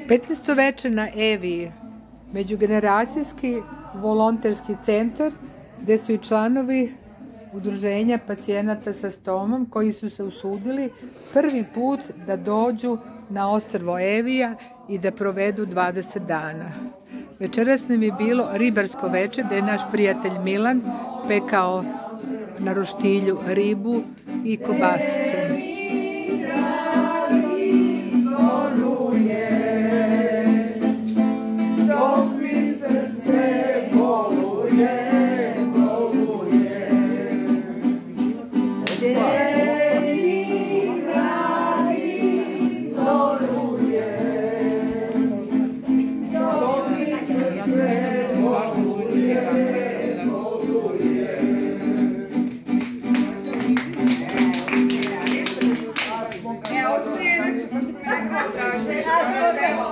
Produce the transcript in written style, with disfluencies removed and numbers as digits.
15. veče na Evi, međugeneracijski volonterski centar, gde su i članovi udruženja pacijenata sa stomom koji su se usudili prvi put da dođu na ostrvo Evija i da provedu 20 dana. Večeras nam je bilo ribarsko veče, gde je naš prijatelj Milan pekao na roštilju ribu i kobasice. Austrija, znači, pošto sam ja rekla,